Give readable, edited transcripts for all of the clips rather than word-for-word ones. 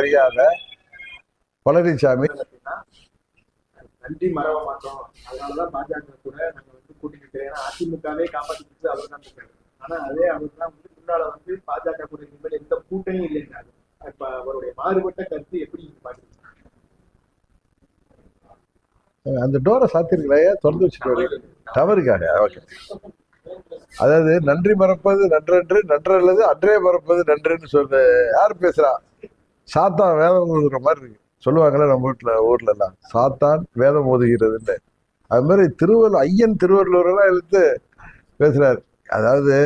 தெரியாத பழனிசாமி நன்றி மறவ மாட்டோம். அதனாலதான் பாஜக கூட நாங்க கூட்டிட்டு, ஏன்னா அதிமுகவே காப்பாற்றிட்டு அவர் தான் இருக்காரு. ஆனா அதே அவர் தான் முன்னால பாஜக கூட இனிமேல் எந்த கூட்டணியும் இல்லைங்க. இப்ப அவருடைய மாறுபட்ட கருத்து எப்படி பாக்குறீங்க? அந்த டோரை சாத்திருக்கிறாயா, திறந்து வச்சுட்டு தவறுக்காக. ஓகே, அதாவது நன்றி மறப்பது நன்றன்று, நன்றல்லது அன்றே மறப்பது நன்றுன்னு சொல்ற யார் பேசுறா? சாத்தான் வேதம் ஓதுகிற மாதிரி இருக்கு. சொல்லுவாங்கல்ல நம்ம ஊர்ல எல்லாம் சாத்தான் வேதம் ஓதுகிறதுன்னு. அது மாதிரி ஐயன் திருவள்ளுவர் எல்லாம் எடுத்து பேசுறாரு. அதாவது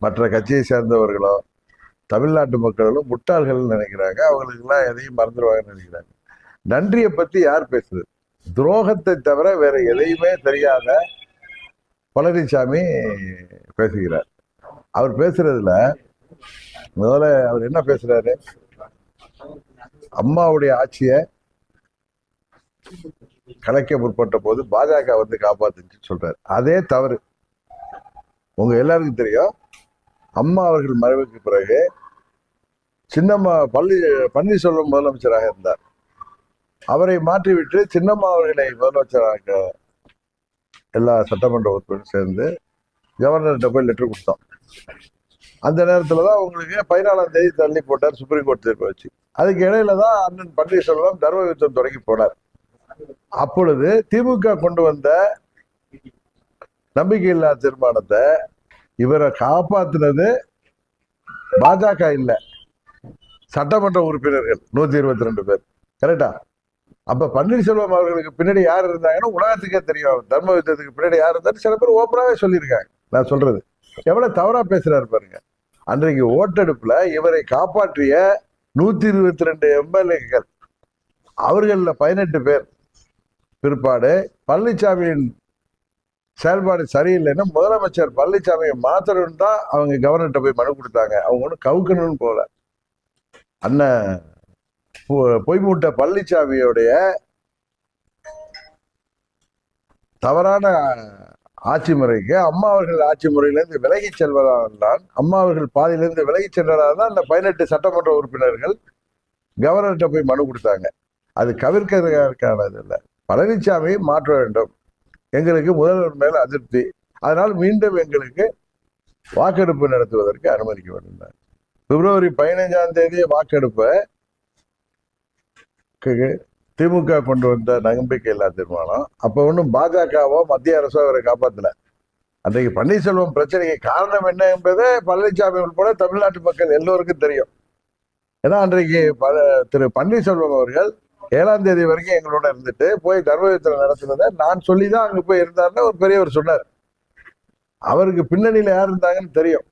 மற்ற கட்சியை சேர்ந்தவர்களோ தமிழ்நாட்டு மக்களும் முட்டாள்கள் நினைக்கிறாங்க. அவங்களுக்கு எல்லாம் எதையும் மறந்துடுவாங்கன்னு நினைக்கிறாங்க. நன்றியை பத்தி யார் பேசுறது? துரோகத்தை தவிர வேற எதையுமே தெரியாத பழனிசாமி பேசுகிறார். அவர் பேசுறதுல முதல்ல அவர் என்ன பேசுறாரு? அம்மாவுடைய ஆட்சியை கலைக்க முற்பட்ட போது பாஜக காப்பாத்துச்சு சொல்றாரு. அதே தவறு. உங்க எல்லாருக்கும் தெரியும், அம்மா அவர்கள் மறைவுக்கு பிறகு சின்னம்மா பன்னீர்செல்வம் முதலமைச்சராக இருந்தார். அவரை மாற்றிவிட்டு சின்னம்மா அவர்களை முதலமைச்சராக எல்லா சட்டமன்ற உறுப்பினரும் சேர்ந்து கவர்னர்கிட்ட போய் லெட்டர் கொடுத்தோம். அந்த நேரத்துலதான் உங்களுக்கு 14ஆம் தேதி தள்ளி போட்டார் சுப்ரீம் கோர்ட் தீர்ப்பு வச்சு. அதுக்கு இடையில தான் அண்ணன் பன்னீர்செல்வம் தர்ம யுத்தம் தொடங்கி போனார். அப்பொழுது திமுக கொண்டு வந்த நம்பிக்கையில்லா தீர்மானத்தை இவரை காப்பாத்தினது பாஜக இல்ல, சட்டமன்ற உறுப்பினர்கள் 122 பேர். கரெக்டா? அப்ப பன்னீர்செல்வம் அவர்களுக்கு பின்னாடி யார் இருந்தாங்கன்னா உலகத்துக்கே தெரியும். தர்ம யுத்தத்துக்கு பின்னாடி யார் இருந்தாலும் சில பேர் ஓப்பனாவே சொல்லியிருக்காங்க. நான் சொல்றது எவ்வளவு தவறா பேசுறாரு பாருங்க. அன்றைக்கு ஓட்டெடுப்புல இவரை காப்பாற்றிய 122 எம்எல்ஏக்கள், அவர்கள 18 பேர் பிற்பாடு பழனிசாமியின் செயல்பாடு சரியில்லைன்னா முதலமைச்சர் பழனிசாமியை மாத்தணும்னு தான் அவங்க கவர்னர்கிட்ட போய் மனு கொடுத்தாங்க. அவங்க ஒன்றும் கவுக்கணும்னு போல. அண்ணன் பொய்மூட்ட பழனிசாமியோடைய தவறான ஆட்சி முறைக்கு அம்மா அவர்கள் ஆட்சி முறையிலிருந்து விலகி செல்வதால் தான், அம்மா அவர்கள் பாதியிலிருந்து விலகி சென்றதால் தான் அந்த 18 சட்டமன்ற உறுப்பினர்கள் கவர்னர்கிட்ட போய் மனு கொடுத்தாங்க. அது கவிர்க்கிறதுக்கானது இல்லை. பழனிசாமி மாற்ற வேண்டும், எங்களுக்கு முதல்வர் மேல் அதிருப்தி, அதனால் மீண்டும் எங்களுக்கு வாக்கெடுப்பு நடத்துவதற்கு அனுமதிக்க வேண்டும். பிப்ரவரி 15ஆம் தேதி வாக்கெடுப்பை திமுக கொண்டு வந்த நம்பிக்கையில்லா தீர்மானம். அப்ப ஒன்றும் பாஜகவோ மத்திய அரசோ அவரை காப்பாத்தல. அன்றைக்கு பன்னீர்செல்வம் பிரச்சனைக்கு காரணம் என்ன என்பதை பழனிசாமி உட்பட தமிழ்நாட்டு மக்கள் எல்லோருக்கும் தெரியும். ஏன்னா அன்றைக்கு திரு பன்னீர்செல்வம் அவர்கள் 7ஆம் தேதி வரைக்கும் எங்களோட இருந்துட்டு போய் தர்மயுத்தம் நடத்தினதை நான் சொல்லிதான் அங்க போய் இருந்தாருன்னு ஒரு பெரியவர் சொன்னார். அவருக்கு பின்னணியில யார் இருந்தாங்கன்னு தெரியும்.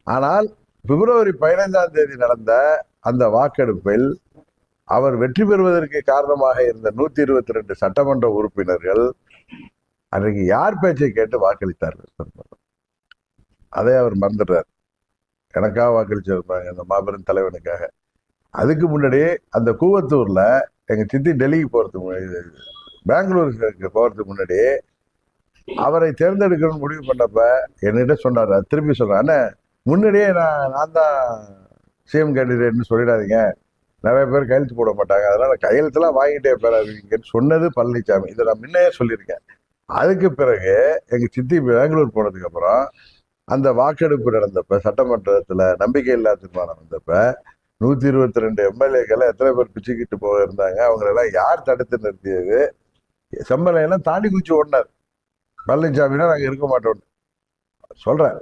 ஆனால் பிப்ரவரி 15ஆம் தேதி நடந்த அந்த வாக்கெடுப்பில் அவர் வெற்றி பெறுவதற்கு காரணமாக இருந்த 122 சட்டமன்ற உறுப்பினர்கள் அன்றைக்கு யார் பேச்சை கேட்டு வாக்களித்தார்கள்? அதை அவர் மறந்துடுறார். எனக்காக வாக்களிச்சிருப்பாங்க அந்த மாபெரும் தலைவனுக்காக. அதுக்கு முன்னாடியே அந்த கூவத்தூர்ல எங்க சித்தி டெல்லிக்கு போறதுக்கு முன்னாடி, பெங்களூருக்கு போறதுக்கு முன்னாடி அவரை தேர்ந்தெடுக்கணும்னு முடிவு பண்ணப்ப என்கிட்ட சொன்னார். திருப்பி சொல்றேன், முன்னாடியே நான் தான் சிஎம் கேண்டிடேட்னு சொல்லிடாதீங்க, நிறைய பேர் கையெழுத்து போட மாட்டாங்க, அதனால கையெழுத்துலாம் வாங்கிட்டே போறாருன்னு சொன்னது பழனிசாமி. இதை நான் முன்னையே சொல்லியிருக்கேன். அதுக்கு பிறகு எங்க சித்தி பெங்களூர் போனதுக்கு அப்புறம் அந்த வாக்கெடுப்பு நடந்தப்ப சட்டமன்றத்துல நம்பிக்கையில்லா தீர்மானம் வந்தப்ப 122 எம்எல்ஏக்களை எத்தனை பேர் பிச்சுக்கிட்டு போக இருந்தாங்க, அவங்களெல்லாம் யார் தடுத்து நிறுத்தியது? செம்மலையெல்லாம் தாண்டி குச்சி ஓடினார். பழனிசாமினா நாங்க இருக்க மாட்டோம் சொல்றேன்.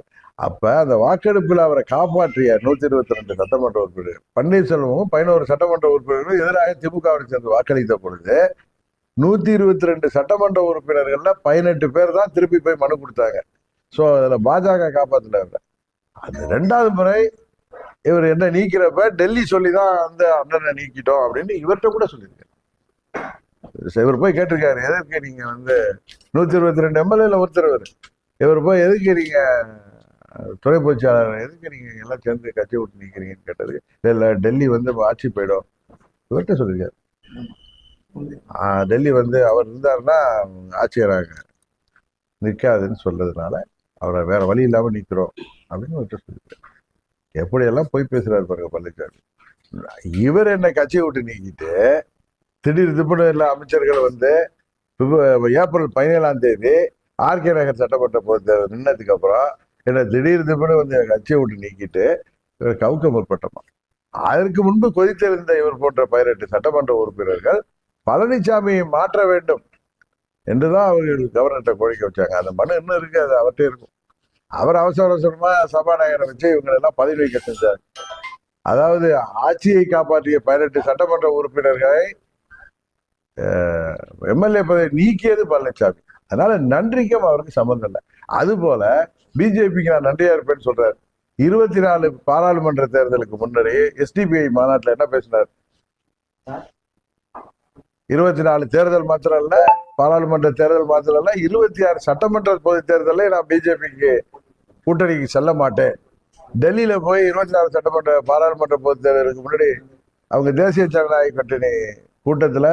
அப்ப அந்த வாக்கெடுப்பில் அவரை காப்பாற்றிய 122 சட்டமன்ற உறுப்பினர்கள் பன்னீர்செல்வமும் 11 சட்டமன்ற உறுப்பினர்களும் எதிராக திமுகவை சேர்ந்து வாக்களித்த பொழுது 122 சட்டமன்ற உறுப்பினர்கள்ல 18 பேர் தான் திருப்பி போய் மனு கொடுத்தாங்க. சோ அதுல பாஜக காப்பாத்துல. அது 2வது முறை இவர் என்ன நீக்கிறப்ப டெல்லி சொல்லிதான் அந்த அண்ணனை நீக்கிட்டோம் அப்படின்னு இவர்கிட்ட கூட சொல்லியிருக்காரு. இவர் போய் கேட்டிருக்காரு, எதற்கு நீங்க 122 எம்எல்ஏல ஒருத்தர் இவர் போய் எதுக்கு நீங்க துணை பொதுச்செயலாளர், எதுக்கு நீங்க எல்லாம் சேர்ந்து கட்சி விட்டு நீக்கிறீங்கன்னு கேட்டது. இல்ல டெல்லி ஆட்சி போயிடும் இவர்கிட்ட சொல்லியிருக்காரு. டெல்லி அவர் இருந்தாருன்னா ஆட்சியராக நிற்காதுன்னு சொல்றதுனால அவரை வேற வழி இல்லாம நிக்கிறோம் அப்படின்னு சொல்லியிருக்காரு. எப்படியெல்லாம் போய் பேசுறாரு பாருங்க பழனிசாமி. இவர் என்ன கட்சியை விட்டு நீக்கிட்டு திடீர் திப்புன்னு எல்லா அமைச்சர்கள் வந்து ஏப்ரல் 17ஆம் தேதி ஆர்கே நகர் சட்டமன்ற பொறுத்த நின்னதுக்கு அப்புறம் என்ன திடீர் திப்புன்னு வந்து கட்சியை விட்டு நீக்கிட்டு இவர் கவுக்க முற்பட்டமா. அதற்கு முன்பு கொதித்தெழுந்த இவர் போன்ற 18 சட்டமன்ற உறுப்பினர்கள் பழனிசாமியை மாற்ற வேண்டும் என்றுதான் அவர்கள் கவர்னர்கிட்ட கோரிக்கை வச்சாங்க. அந்த மனு இன்னும் இருக்கு, அது அவர்கிட்ட இருக்கும். அவர் அவசர அவசரமா சபாநாயகரை வச்சு இவங்க எல்லாம் பதவி வைக்க செஞ்சார். அதாவது ஆட்சியை காப்பாற்றிய 18 சட்டமன்ற உறுப்பினர்களை எம்எல்ஏ பதவி நீக்கியது பழனிசாமி. அதனால நன்றிக்கும் அவருக்கு சம்பந்தம் இல்லை. அது போல பிஜேபிக்கு நான் நன்றியா இருப்பேன்னு சொல்றாரு. 24 பாராளுமன்ற தேர்தலுக்கு முன்னாடி எஸ்டிபிஐ மாநாட்டில் என்ன பேசினார்? 24 தேர்தல் மாத்திரம் இல்ல, பாராளுமன்ற தேர்தல் மாத்திரம் இல்ல, 26 சட்டமன்ற பொது தேர்தலில் நான் பிஜேபிக்கு கூட்டணிக்கு செல்ல மாட்டேன். டெல்லியில போய் 24 சட்டமன்ற பாராளுமன்ற பொது தேர்தலுக்கு முன்னாடி அவங்க தேசிய ஜனநாயக கூட்டணி கூட்டத்துல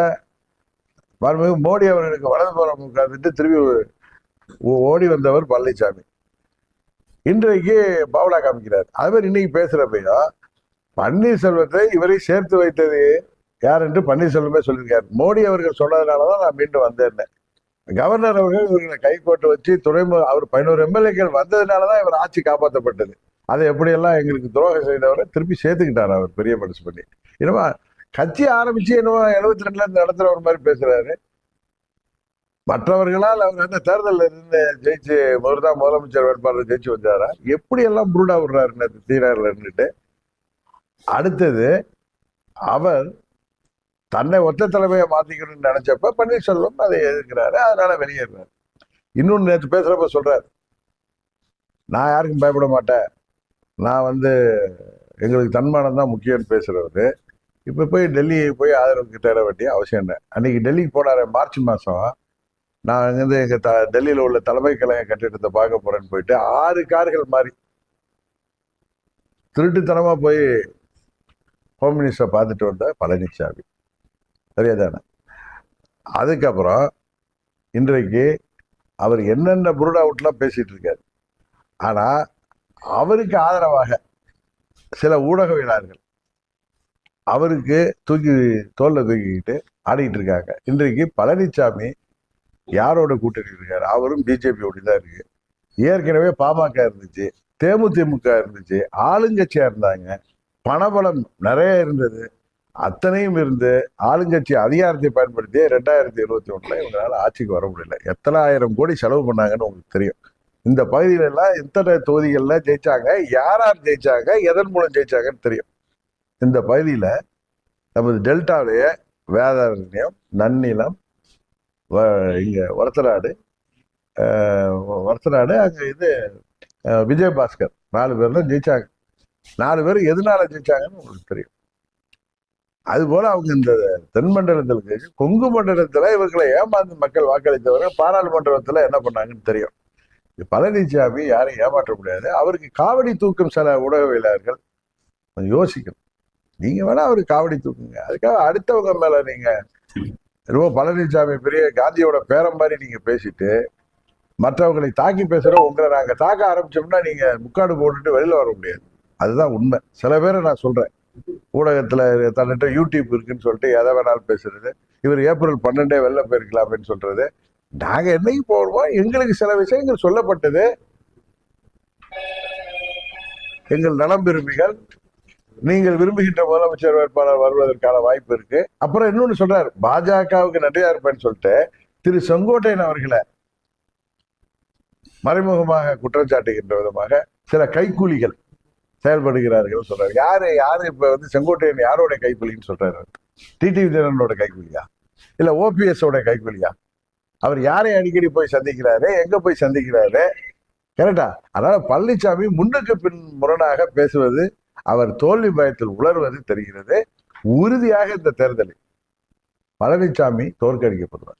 மோடி அவர்களுக்கு வலதுபுறம் உட்கார்ந்துட்டு திரும்பி ஓடி வந்தவர் பழனிசாமி. இன்றைக்கு பாவலா காமிக்கிறார். அவர் இன்னைக்கு பேசுறப்பையோ பன்னீர்செல்வத்தை இவரை சேர்த்து வைத்தது யார் என்று பன்னீர்செல்வமே சொல்லியிருக்காரு. மோடி அவர்கள் சொன்னதுனாலதான் நான் மீண்டும் வந்தேன். கவர்னர் அவர்கள் இவர்களை கை போட்டு வச்சு அவர் 11 எம்எல்ஏக்கள் வந்ததுனாலதான் இவர் ஆட்சி காப்பாற்றப்பட்டது. அதை எப்படியெல்லாம் எங்களுக்கு துரோகம் செய்தவரை திருப்பி சேர்த்துக்கிட்டார் அவர் பெரிய மனசு பண்ணி. என்னமா கட்சி ஆரம்பிச்சு என்னவோ 72ல இருந்து நடத்துறவர் மாதிரி பேசுறாரு. மற்றவர்களால் அவர் வந்து தேர்தலில் இருந்து ஜெயிச்சு முதலமைச்சர் வேட்பாளர் ஜெயிச்சு வந்தாரா? எப்படி எல்லாம் புருடா விடுறாரு தீராரில் இருந்துட்டு. அடுத்தது அவர் தன்னை ஒத்த தலைமையை மாத்திக்கணும்னு நினைச்சப்ப பன்னீர்செல்வம் அதை எதிர்க்கிறாரு, அதனால வெளியேறாரு. இன்னொன்னு நேற்று பேசுறப்ப சொல்றாரு, நான் யாருக்கும் பயப்பட மாட்டேன், நான் வந்து எங்களுக்கு தன்மானம் தான் முக்கியம்னு பேசுறவரு இப்ப போய் டெல்லி போய் ஆதரவுக்கு தேட வேண்டிய அவசியம் இல்லை. அன்னைக்கு டெல்லிக்கு போனாரு மார்ச் மாசம். நான் அங்கிருந்து எங்க டெல்லியில உள்ள தலைமை கழக கட்டிடத்தை பார்க்க போறேன்னு போயிட்டு 6 கார்கள் மாறி திருட்டுத்தனமா போய் ஹோம் மினிஸ்டரை பார்த்துட்டு வந்த பழனிசாமி. சரியாதானே? அதுக்கப்புறம் இன்றைக்கு அவர் என்னென்ன புருட் அவுட்லாம் பேசிட்டு இருக்காரு. ஆனா அவருக்கு ஆதரவாக சில ஊடகவியலாளர்கள் அவருக்கு தோல்ல தூக்கிக்கிட்டு ஆடிட்டு இருக்காங்க. இன்றைக்கு பழனிசாமி யாரோட கூட்டணி இருக்காரு? அவரும் பிஜேபியோட தான் இருக்கு. ஏற்கனவே பாமக இருந்துச்சு, தேமுதிமுக இருந்துச்சு, ஆளுங்கட்சியா இருந்தாங்க, பணபலம் நிறைய இருந்தது. அத்தனையும் இருந்து ஆளுங்கட்சி அதிகாரத்தை பயன்படுத்தி 2021 இவங்களால ஆட்சிக்கு வர முடியல. எத்தனை 1000 கோடி செலவு பண்ணாங்கன்னு உங்களுக்கு தெரியும். இந்த பகுதியில எல்லாம் எத்தனை தொகுதிகள்ல ஜெயிச்சாங்க, யார் ஜெயிச்சாங்க, எதன் மூலம் ஜெயிச்சாங்கன்னு தெரியும். இந்த பகுதியில நமது டெல்டாவிலேயே வேதாரண்யம், நன்னிலம், இங்க ஒரத்தநாடு, அங்க விஜயபாஸ்கர் 4 பேர்ல ஜெயிச்சாங்க. 4 பேர் எதனால ஜெயிச்சாங்கன்னு உங்களுக்கு தெரியும். அது போல அவங்க இந்த தென் மண்டலத்தில் கொங்கு மண்டலத்துல இவர்களை ஏமாந்து மக்கள் வாக்களித்தவர்கள் பாராளுமன்றத்துல என்ன பண்ணாங்கன்னு தெரியும். பழனிசாமி யாரையும் ஏமாற்ற முடியாது. அவருக்கு காவடி தூக்கும் சில ஊடகவியலாளர்கள் யோசிக்கணும். நீங்க வேணா அவருக்கு காவடி தூக்குங்க, அதுக்காக அடுத்தவங்க மேல நீங்க ரொம்ப பழனிசாமி பெரிய காந்தியோட பேரம் மாதிரி நீங்க பேசிட்டு மற்றவங்களை தாக்கி பேசுற உங்களை நாங்க தாக்க ஆரம்பிச்சோம்னா நீங்க முக்காடு போட்டுட்டு வெளியில வர முடியாது. அதுதான் உண்மை. சில பேரை நான் சொல்றேன், ஊடகத்துல தன்னிட்ட யூடியூப் இருக்குன்னு சொல்லிட்டு எதை வேணாலும் பேசுறது. இவர் ஏப்ரல் 12 வெளில போயிருக்கலாம் அப்படின்னு சொல்றது. நாங்க என்னைக்கு போடுவோம், எங்களுக்கு சில விஷயங்கள் சொல்லப்பட்டது. எங்கள் நலம் விரும்பிகள் நீங்கள் விரும்புகின்ற முதலமைச்சர் வேட்பாளர் வருவதற்கான வாய்ப்பு இருக்கு. அப்புறம் இன்னொன்னு சொல்றாரு, பாஜகவுக்கு நன்றியா இருப்பேன்னு சொல்லிட்டு திரு செங்கோட்டையன் அவர்களை மறைமுகமாக குற்றம் சாட்டுகின்ற விதமாக சில கைக்கூலிகள் செயல்படுகிறார்கள் சொல்றாரு. யாரு இப்ப செங்கோட்டையன் யாரோட கைக்கூலின்னு சொல்றாரு? டிடிவி தினகரனோட கைக்கூலியா, இல்ல ஓபிஎஸ் ஓட கைக்கூலியா? அவர் யாரை அடிக்கடி போய் சந்திக்கிறாரு, எங்க போய் சந்திக்கிறாரு? கரெக்டா? அதனால பழனிசாமி முன்னுக்கு பின் முரணாக பேசுவது, அவர் தோல்வி பயத்தில் உளர்வது தெரிகிறது. உறுதியாக இந்த தேர்தலில் பழனிசாமி தோற்கடிக்கப்படுவார்.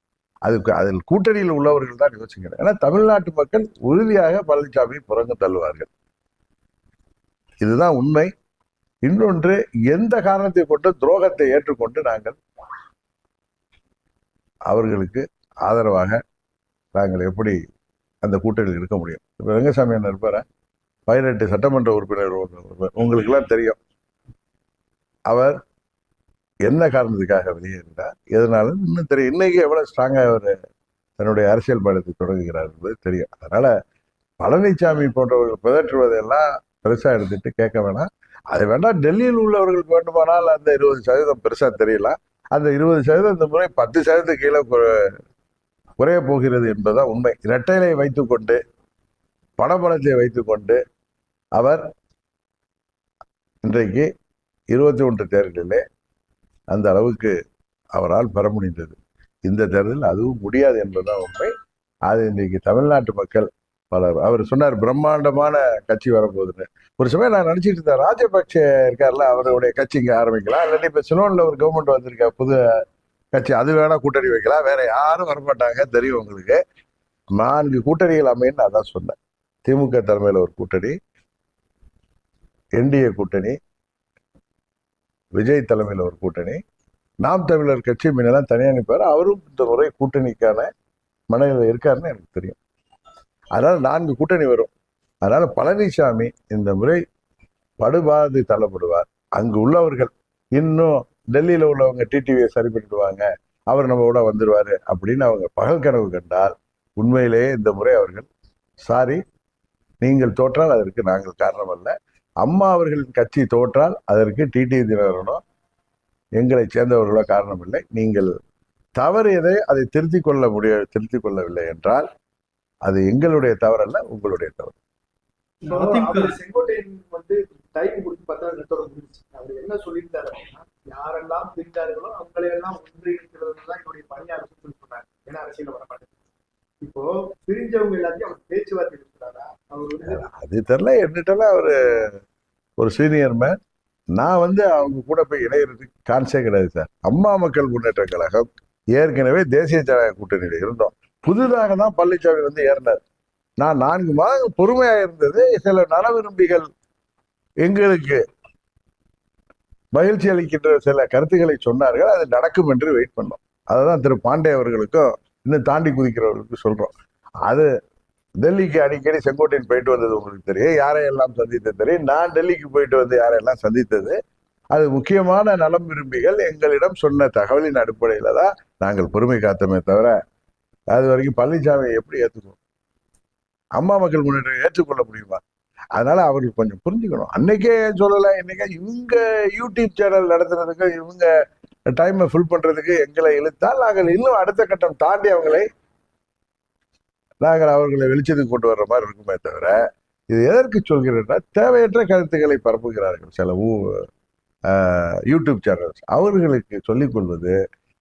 அதில் கூட்டணியில் உள்ளவர்கள் தான் யோசிக்கிறேன். ஏன்னா தமிழ்நாட்டு மக்கள் உறுதியாக பழனிசாமி புறங்கு தள்ளுவார்கள். இதுதான் உண்மை. இன்னொன்று, எந்த காரணத்தை கொண்டு துரோகத்தை ஏற்றுக்கொண்டு நாங்கள் அவர்களுக்கு ஆதரவாக நாங்கள் எப்படி அந்த கூட்டணியில் இருக்க முடியும்? இப்ப ரங்கசாமி என்ன இருப்பார 18 சட்டமன்ற உறுப்பினர் உங்களுக்கு எல்லாம் தெரியும். அவர் என்ன காரணத்துக்காக வெளியேறினார், எதனால இன்னும் தெரியும். இன்னைக்கு எவ்வளவு ஸ்ட்ராங்கா அவர் தன்னுடைய அரசியல் பயணத்தை தொடங்குகிறார் என்பது தெரியும். அதனால பழனிசாமி போன்றவர்கள் பிதற்றுவதெல்லாம் பெருசா எடுத்துட்டு கேட்க வேணாம். அது வேண்டாம், டெல்லியில் உள்ளவர்களுக்கு வேண்டுமானால் அந்த 20% பெருசா தெரியல. அந்த 20% இந்த முறை 10% கீழே குறைய போகிறது என்பதுதான் உண்மை. இரட்டைலை வைத்துக்கொண்டு பணபலத்தை வைத்துக்கொண்டு அவர் இன்றைக்கு 21 தேர்தலிலே அந்த அளவுக்கு அவரால் பெற முடிந்தது. இந்த தேர்தலில் அதுவும் முடியாது என்பதுதான் உண்மை. அது இன்றைக்கு தமிழ்நாட்டு மக்கள் பலர், அவர் சொன்னார் பிரம்மாண்டமான கட்சி வரப்போகுதுன்னு. ஒரு சமயம் நான் நினைச்சிட்டு இருந்தேன், ராஜபக்ச இருக்கார்ல, அவருடைய கட்சி இங்க ஆரம்பிக்கலாம், இல்லாட்டி இப்ப சிலோன்ல ஒரு கவர்மெண்ட் வந்திருக்க புது கட்சி, அது வேணா கூட்டணி வைக்கலாம், வேற யாரும் வரமாட்டாங்க தெரியும் உங்களுக்கு. 4 கூட்டணிகள் அமைன்னு நான் தான் சொன்னேன். திமுக தலைமையில ஒரு கூட்டணி, என்டிஏ கூட்டணி, விஜய் தலைமையில ஒரு கூட்டணி, நாம் தமிழர் கட்சி முன்னெல்லாம் தனியா நிற்பாரு, அவரும் இந்த முறை கூட்டணிக்கான மனதில் இருக்காருன்னு எனக்கு தெரியும். அதனால 4 கூட்டணி வரும். அதனால பழனிசாமி இந்த முறை படுபாது தள்ளப்படுவார். அங்கு உள்ளவர்கள் இன்னும் டெல்லியில உள்ளவங்க டிடிவியை சரி பண்ணிடுவாங்க, அவர் நம்ம கூட வந்துடுவாரு அப்படின்னு அவங்க பகல் கனவு கண்டால், உண்மையிலேயே இந்த முறை அவர்கள் சாரி, நீங்கள் தோற்றால் அதற்கு நாங்கள் காரணம் அல்ல. அம்மா அவர்களின் கட்சி தோற்றால் அதற்கு டிடிவி தினகரனோ எங்களை சேர்ந்தவர்களோ காரணம் இல்லை. நீங்கள் தவறியதை அதை திருத்திக் கொள்ளவில்லை என்றால் அது எங்களுடைய தவறல்ல, உங்களுடைய தவறு. செங்கோட்டையன் வந்து டைம் கொடுத்து 10 நிமிஷத்தோட முடிச்சு அவர் என்ன சொல்லியிருந்தாரு அப்படின்னா, யாரெல்லாம் பிரிந்தார்களோ அவங்களையெல்லாம் ஒன்றிணைக்கிறது தான் என்னுடைய பணியாக சொன்னார். ஏன்னா அரசியல வர மாட்டேங்குது. இப்போ பிரிஞ்சவங்க எல்லாத்தையும் அவர் பேச்சுவார்த்தை இருக்கிறாரா? அவர் வந்து அது தெரியல. என்னட்டெல்லாம் அவரு ஒரு சீனியர் மேன். நான் வந்து அவங்க கூட போய் இணையறதுக்கு சான்ஸே கிடையாது சார். அம்மா மக்கள் முன்னேற்ற கழகம் ஏற்கனவே தேசிய ஜனநாயக கூட்டணியில் இருந்தோம். புதிதாக தான் பழனிசாமி வந்து ஏறினார். நான் 4 மாதங்கள் பொறுமையா இருந்தது. சில நல விரும்பிகள் எங்களுக்கு மகிழ்ச்சி அளிக்கின்ற சில கருத்துக்களை சொன்னார்கள், அது நடக்கும் என்று வெயிட் பண்ணோம். அதுதான் திரு பாண்டே அவர்களுக்கும் இன்னும் தாண்டி குதிக்கிறவர்களுக்கு சொல்றோம். அது டெல்லிக்கு அடிக்கடி செங்கோட்டையன் போயிட்டு வந்தது உங்களுக்கு தெரியும், யாரையெல்லாம் சந்தித்தது தெரியும். நான் டெல்லிக்கு போயிட்டு வந்து யாரையெல்லாம் சந்தித்தது, அது முக்கியமான நலம் விரும்பிகள் எங்களிடம் சொன்ன தகவலின் அடிப்படையில தான் நாங்கள் பொறுமை காத்தோமே தவிர, அது வரைக்கும் பழனிசாமியை எப்படி ஏற்றுக்கணும்? அம்மா மக்கள் முன்னேற்றம் ஏற்றுக்கொள்ள முடியுமா? அதனால அவர்கள் கொஞ்சம் புரிஞ்சுக்கணும். அன்னைக்கே சொல்லல, இன்னைக்கே இவங்க யூடியூப் சேனல் நடத்துறதுக்கு, இவங்க டைமை ஃபுல் பண்றதுக்கு எங்களை இழுத்தால் நாங்கள் இன்னும் அடுத்த கட்டம் தாண்டி நாங்கள் அவர்களை வெளிச்சத்துக்கு கொண்டு வர்ற மாதிரி இருக்குமே தவிர, இது எதற்கு சொல்கிறேன்னா, தேவையற்ற கருத்துக்களை பரப்புகிறார்கள் சில யூடியூப் சேனல்ஸ். அவர்களுக்கு சொல்லிக் கொள்வது,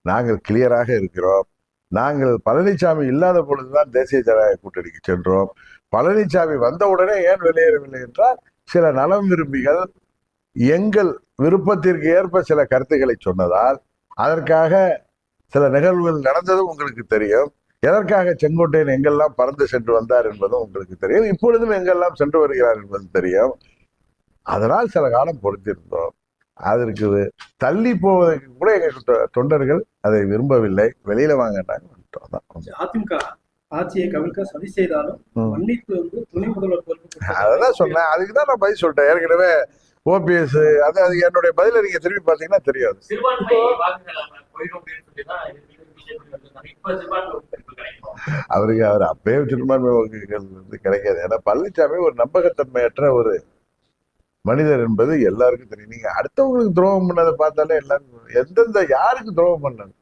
நாங்கள் கிளியராக இருக்கிறோம், நாங்கள் பழனிசாமி இல்லாத பொழுதுதான் தேசிய ஜனநாயக கூட்டணிக்கு சென்றோம், பழனிசாமி வந்தவுடனே ஏன் வெளியேறவில்லை என்றால், சில நலம் விரும்பிகள் எங்கள் விருப்பத்திற்கு ஏற்ப சில கருத்துக்களை சொன்னதால், அதற்காக சில நிகழ்வுகள் நடந்ததும் உங்களுக்கு தெரியும். எதற்காக செங்கோட்டையன் எங்கெல்லாம் பறந்து சென்று வந்தார் என்பதும் உங்களுக்கு தெரியும். இப்பொழுதும் எங்கெல்லாம் சென்று வருகிறார் என்பது தெரியும். அதனால் சில காலம் பொறுத்திருந்தோம். அதற்கு தள்ளி போவதற்கு கூட எங்க தொண்டர்கள் அதை விரும்பவில்லை, வெளியில வாங்கிட்டாங்க. அதிமுக ஆட்சியை கவிழ்க்க சதி செய்தாலும் மன்னிப்பு வந்து துணை முதல்வர் அதான் சொன்னேன். அதுக்குதான் நான் பதில் சொல்லிட்டேன் ஏற்கனவே. ஓபிஎஸ் அது என்னுடைய பதில நீங்க திரும்பி பாத்தீங்கன்னா தெரியாது. அவருக்கு அவர் அப்பயே சிறுபான்மை வாக்குகள் வந்து கிடைக்காது. ஏன்னா பழனிசாமி ஒரு நம்பகத்தன்மையற்ற ஒரு மனிதர் என்பது எல்லாருக்கும் தெரியும். நீங்க அடுத்தவங்களுக்கு துரோகம் பண்ணதை பார்த்தாலே எல்லாரும் யாருக்கு துரோகம் பண்ணாங்க?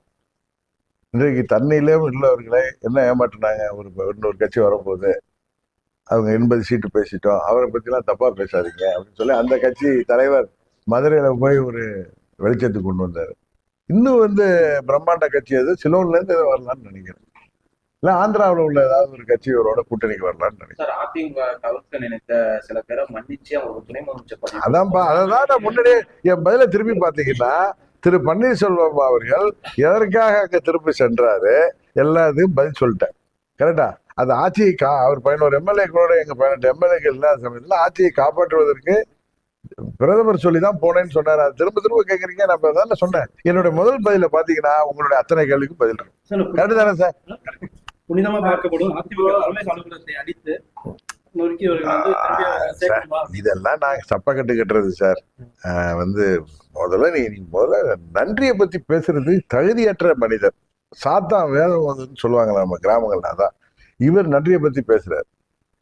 இன்றைக்கு தண்ணியிலேயும் உள்ளவர்களே என்ன ஏமாற்றினாங்க. இன்னொரு கட்சி வரப்போகுது, அவங்க 80 சீட்டு பேசிட்டோம், அவரை பத்திலாம் தப்பா பேசாதீங்க அப்படின்னு சொல்லி அந்த கட்சி தலைவர் மதுரையில போய் ஒரு வெளிச்சத்துக்கு கொண்டு வந்தாரு. இன்னும் வந்து பிரம்மாண்ட கட்சி அது சிலோன்ல இருந்து வரலாம்னு நினைக்கிறேன். இல்ல ஆந்திராவில் உள்ள ஏதாவது ஒரு கட்சி அவரோட கூட்டணிக்கு வரலாம்னு நினைக்கிறேன். அதிமுக கவிழ்க்க நினைத்த சில பேரை மன்னிச்சு அவங்க துணை முதலமைச்சர் அதான்பா. அதான் நான் முன்னாடியே என் பதில திரும்பி பாத்தீங்கன்னா, திரு பன்னீர்செல்வம் அவர்கள் எதற்காக அங்க திருப்பி சென்றாரு எல்லாத்தையும் பதில் சொல்லிட்டேன். கரெக்டா? அது ஆட்சியை அவர் 11 எம்எல்ஏக்களோட எங்க 18 எம்எல்ஏக்கள் இல்லாத சமயத்துல ஆட்சியை காப்பாற்றுவதற்கு பிரதமர் சொல்லிதான் போனேன்னு சொன்னாரு. அது திரும்ப திரும்ப கேக்குறீங்க. நான் அதான் சொன்னேன். என்னுடைய முதல் பதில பாத்தீங்கன்னா உங்களுடைய அத்தனை கேள்விக்கும் பதில் இருக்கு. கரெக்டு தானே சார்? புனிதமா பார்க்கப்படும் அதிமுக தலைமை அலுவலகத்தை அடித்து நொறுக்கி அவர்கள் வந்து திரும்பி அவரை சேர்க்கணுமா? இதெல்லாம் நாங்க சப்பக்கட்டு கட்டுறது சார். வந்து முதல்ல நீ முதல்ல நன்றியை பத்தி பேசுறது தகுதியற்ற மனிதர். சாத்தான் வேதம் வந்துன்னு சொல்லுவாங்களா நம்ம கிராமங்கள்ல, அதான் இவர் நன்றியை பத்தி பேசுறாரு.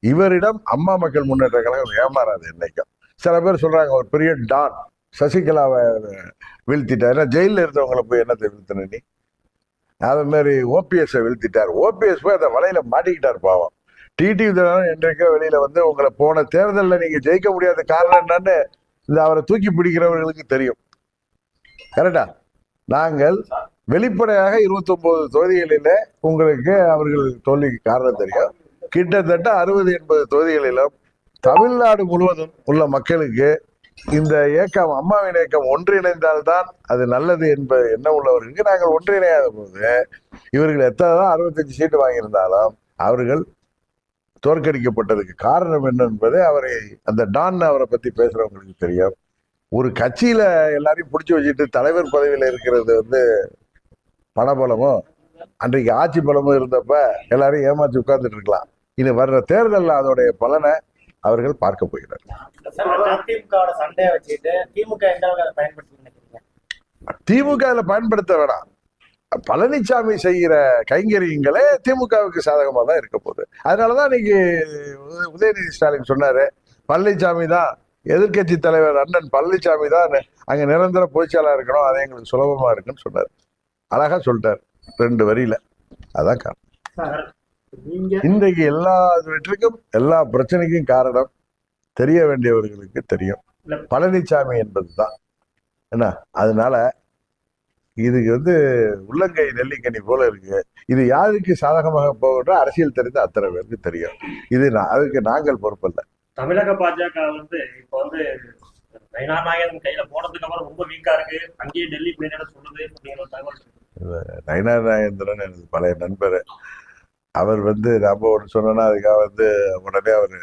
இவரிடம் அம்மா மக்கள் முன்னேற்ற கழகம் ஏமாறாது என்னைக்கும். சில பேர் சொல்றாங்க ஒரு பெரிய டான் சசிகலாவை வீழ்த்திட்டாரு, ஜெயில இருந்தவங்களை போய் என்ன வீழ்த்தின நீ? அது மாதிரி ஓபிஎஸ் வீழ்த்திட்டார். ஓபிஎஸ் போய் அந்த வலையில மாட்டிக்கிட்டார் பாவம். டிடிவி தினகரன் என்றைக்கோ வெளியில வந்து உங்களை போன தேர்தலில் நீங்க ஜெயிக்க முடியாத காரணம் என்னன்னு இந்த அவரை தூக்கி பிடிக்கிறவர்களுக்கு தெரியும். கரெக்டா? நாங்கள் வெளிப்படையாக 29 தொகுதிகளில உங்களுக்கு அவர்கள் தோல்விக்கு காரணம் தெரியும். கிட்டத்தட்ட 60-80 தொகுதிகளிலும் தமிழ்நாடு முழுவதும் உள்ள மக்களுக்கு இந்த இயக்கம், அம்மாவின் இயக்கம் ஒன்றிணைந்தால்தான் அது நல்லது என்பது என்ன உள்ளவர்களுக்கு நாங்கள் ஒன்றிணையாத போது இவர்கள் எத்தனைதான் 65 சீட்டு வாங்கியிருந்தாலும் அவர்கள் தோற்கடிக்கப்பட்டதுக்கு காரணம் என்ன என்பது அவரை அந்த டான் அவரை பத்தி பேசுறவங்களுக்கு தெரியும். ஒரு கட்சியில எல்லாரையும் பிடிச்சி வச்சுட்டு தலைவர் பதவியில இருக்கிறது வந்து பணபலமும் அன்றைக்கு ஆட்சி பலமும் இருந்தப்ப எல்லாரையும் ஏமாற்றி உட்கார்ந்துட்டு இருக்கலாம். இது வர்ற தேர்தலில் அதோடைய பலனை அவர்கள் பார்க்க போகிறார். திமுக பயன்படுத்த வேணாம். பழனிசாமி செய்கிற கைங்கரியங்களே திமுகவுக்கு சாதகமா தான் இருக்க போகுது. அதனாலதான் இன்னைக்கு உதயநிதி ஸ்டாலின் சொன்னாரு, பழனிசாமி தான் எதிர்கட்சி தலைவர் அண்ணன் பழனிசாமி தான் அங்க நிரந்தர பொதுச்செயலாளர் இருக்கணும், அது எங்களுக்கு சுலபமா இருக்குன்னு சொன்னார். அழகா சொல்லிட்டார் 2 வரியில. அதான் காரணம். இன்றைக்கு எல்லா வெற்றிக்கும் எல்லா பிரச்சனைக்கும் காரணம் தெரிய வேண்டியவர்களுக்கு தெரியும், பழனிசாமி என்பதுதான் என்ன. அதனால இதுக்கு வந்து உள்ளங்கை நெல்லிக்கனி போல இருக்கு. இது யாருக்கு சாதகமாக போகின்ற அரசியல் தெரிந்த அத்தனை பேருக்கு தெரியும். இது அதுக்கு நாங்கள் பொறுப்பல்ல. தமிழக பாஜக வந்து இப்ப வந்து நயினார் நாகேந்திரன் கையில போனதுக்கு அப்புறம் ரொம்ப வீக்கா இருக்கு, அங்கேயே டெல்லி பிளேனோட சொல்லுது அப்படிங்கிற தகவல். நயினார் நாகேந்திரன் எனக்கு பழைய நண்பர். அவர் வந்து நம்ம ஒன்று சொன்னோன்னா அதுக்காக வந்து உடனே அவர்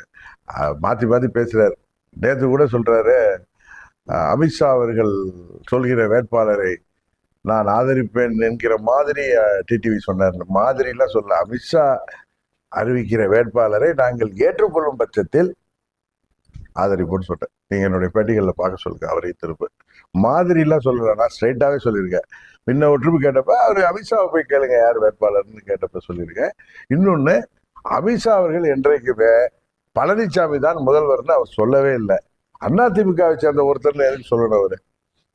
மாத்தி மாத்தி பேசுறாரு. நேற்று கூட சொல்றாரு, அமித்ஷா அவர்கள் சொல்கிற வேட்பாளரை நான் ஆதரிப்பேன் என்கிற மாதிரி டிடிவி சொன்னார். மாதிரிலாம் சொல்ல, அமித்ஷா அறிவிக்கிற வேட்பாளரை நாங்கள் ஏற்றுக்கொள்ளும் பட்சத்தில் ஆதரிப்போன்னு சொல்றேன். நீங்க என்னுடைய பேட்டிகளில் பார்க்க சொல்லுங்க அவரை திரும்ப. மாதிரிலாம் சொல்லல, நான் ஸ்ட்ரைட்டாவே சொல்லியிருக்கேன். முன்ன ஒரு ட்ரிப்பு கேட்டப்ப அவர் அமித்ஷாவை போய் கேளுங்க யார் வேட்பாளர்னு கேட்டப்ப சொல்லியிருக்கேன். இன்னொன்னு, அமித்ஷா அவர்கள் என்றைக்குமே பழனிசாமி தான் முதல்வர்னு அவர் சொல்லவே இல்லை. அதிமுகவை சேர்ந்த ஒருத்தர்னு எதுக்கு சொல்லணும்? அவரு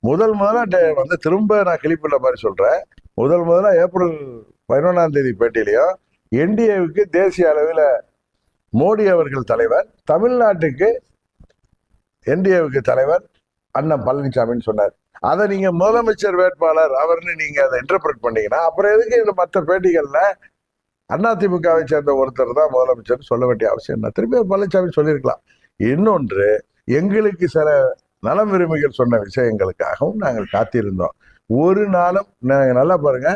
முதல்ல வந்து திரும்ப நான் கிளிப்பிள்ள மாதிரி சொல்றேன். முதல்ல ஏப்ரல் 11ஆம் தேதி பேட்டியிலையும் என்டிஏவுக்கு தேசிய அளவில் மோடி அவர்கள் தலைவர், தமிழ்நாட்டுக்கு என்டிஏவுக்கு தலைவர் அண்ணன் பழனிசாமின்னு சொன்னார். அதை நீங்க முதலமைச்சர் வேட்பாளர் அவர்னு நீங்க அதை இன்டர்பிரட் பண்ணீங்கன்னா அப்புறம் எதுக்கு இந்த மற்ற பேட்டிகள்ல அதிமுகவை சேர்ந்த ஒருத்தர் தான் முதலமைச்சர் சொல்ல வேண்டிய அவசியம் என்ன? திருப்பி பழனிசாமி சொல்லியிருக்கலாம். இன்னொன்று, எங்களுக்கு சில நலம் விரும்பிகள் சொன்ன விஷயங்களுக்காகவும் நாங்கள் காத்திருந்தோம். ஒரு நாளும் நாங்கள் நல்லா பாருங்க,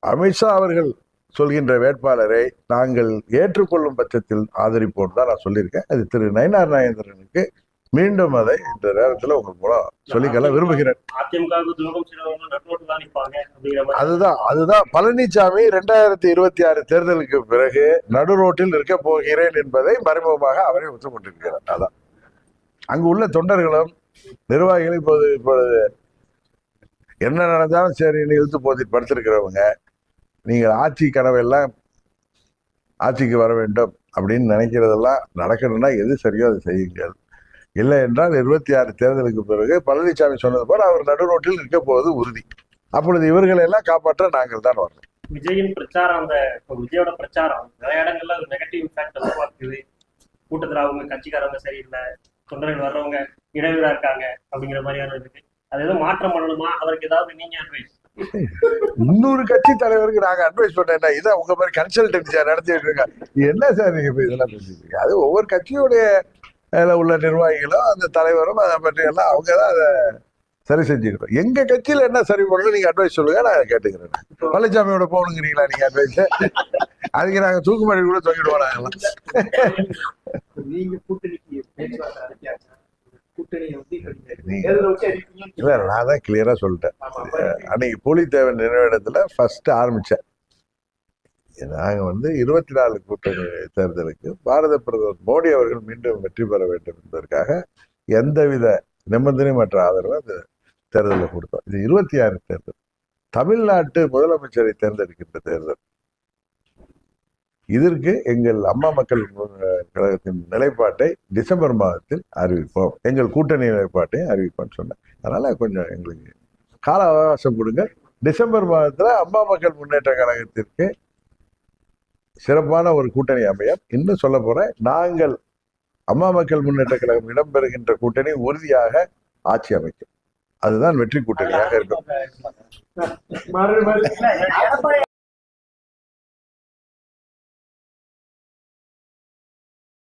அமித்ஷா அவர்கள் சொல்கின்ற வேட்பாளரை நாங்கள் ஏற்றுக்கொள்ளும் பட்சத்தில் ஆதரிப்போம் தான் நான் சொல்லியிருக்கேன். அது திரு நயினார் நாகேந்திரனுக்கு மீண்டும் அதை இந்த நேரத்தில் உங்கள் மூலம் சொல்லிக்கொள்ள விரும்புகிறேன். அதுதான் பழனிசாமி 2026 தேர்தலுக்கு பிறகு நடு ரோட்டில் இருக்க போகிறேன் என்பதை மறைமுகமாக அவரை ஒத்துக்கொண்டிருக்கிறார். அதான் அங்கு உள்ள தொண்டர்களும் நிர்வாகிகளும் இப்பொழுது என்ன நடந்தாலும் சரி இழுத்து போதி படுத்திருக்கிறவங்க, நீங்கள் ஆட்சி கனவெல்லாம் ஆட்சிக்கு வர வேண்டும் அப்படின்னு நினைக்கிறதெல்லாம் நடக்கணும்னா எது சரியோ அதை செய்யுங்கள். இல்லை என்றால் 26 தேர்தலுக்கு பிறகு பழனிசாமி சொன்னது போல அவர் நடு ரோட்டில் இருக்க போவது உறுதி. அப்பொழுது இவர்களை எல்லாம் காப்பாற்ற நாங்கள் தான் வரணும். விஜயின் பிரச்சாரம், அந்த விஜயோட பிரச்சாரம் நிறைய இடங்கள்ல ஒரு நெகட்டிவ் இம்பாக்ட் இருக்குது. கூட்டத்துல அவங்க கட்சிக்காரவங்க சரியில்லை, தொண்டர்கள் வர்றவங்க இடையூறா இருக்காங்க அப்படிங்கிற மாதிரியான இருக்கு. அது எதுவும் மாற்றம் பண்ணணுமா? அவருக்கு ஏதாவது நீங்க அட்வைஸ்? இன்னொரு கட்சி தலைவருக்கு நாங்க அட்வைஸ் பண்ணேன்னா இதான் உங்க மாதிரி கன்சல்டன்சியா நடத்திட்டு இருக்காங்க. என்ன சார் நீங்க இதெல்லாம் பேசிட்டு இருக்கீங்க? அது ஒவ்வொரு கட்சியுடைய உள்ள நிர்வாகிகளும் அந்த தலைவரும் அதை பற்றி எல்லாம் அவங்க தான் அதை சரி செஞ்சுக்கணும். எங்க கட்சியில என்ன சரி பண்ணணும் நீங்க அட்வைஸ் சொல்லுங்க, நான் கேட்டுக்கிறேன். பழனிசாமியோட போகணுங்கிறீங்களா நீங்க அட்வைஸ்? அதுக்கு நாங்க தூக்குமாடி கூட தொங்கிடுவோம் நாங்கெல்லாம். நீங்க கூட்டணிக்கு இல்ல, நான் தான் கிளியரா சொல்லிட்டேன். அன்னைக்கு பூலித்தேவன் நினைவிடத்துல ஃபர்ஸ்ட் ஆரம்பிச்சேன். நாங்க 24 கூட்டணி தேர்தலுக்கு பாரத பிரதமர் மோடி அவர்கள் மீண்டும் வெற்றி பெற வேண்டும் என்பதற்காக எந்தவித நிபந்தனையற்ற ஆதரவு அந்த தேர்தலில் கொடுத்தோம். இது 26 தேர்தல், தமிழ்நாட்டு முதலமைச்சரை தேர்ந்தெடுக்கின்ற தேர்தல். இதற்கு எங்கள் அம்மா மக்கள் கழகத்தின் நிலைப்பாட்டை டிசம்பர் மாதத்தில் அறிவிப்போம், எங்கள் கூட்டணி நிலைப்பாட்டை அறிவிப்போம்னு சொன்னேன். அதனால கொஞ்சம் எங்களுக்கு கால அவகாசம் கொடுங்க. டிசம்பர் மாதத்துல அம்மா மக்கள் முன்னேற்ற கழகத்திற்கு சிறப்பான ஒரு கூட்டணி அமையும். இன்னும் சொல்ல போறேன், நாங்கள் அம்மா மக்கள் முன்னேற்ற கழகம் இடம்பெறுகின்ற கூட்டணி உறுதியாக ஆட்சி அமைக்கும். அதுதான் வெற்றி கூட்டணியாக இருக்கும். மறுபடியும்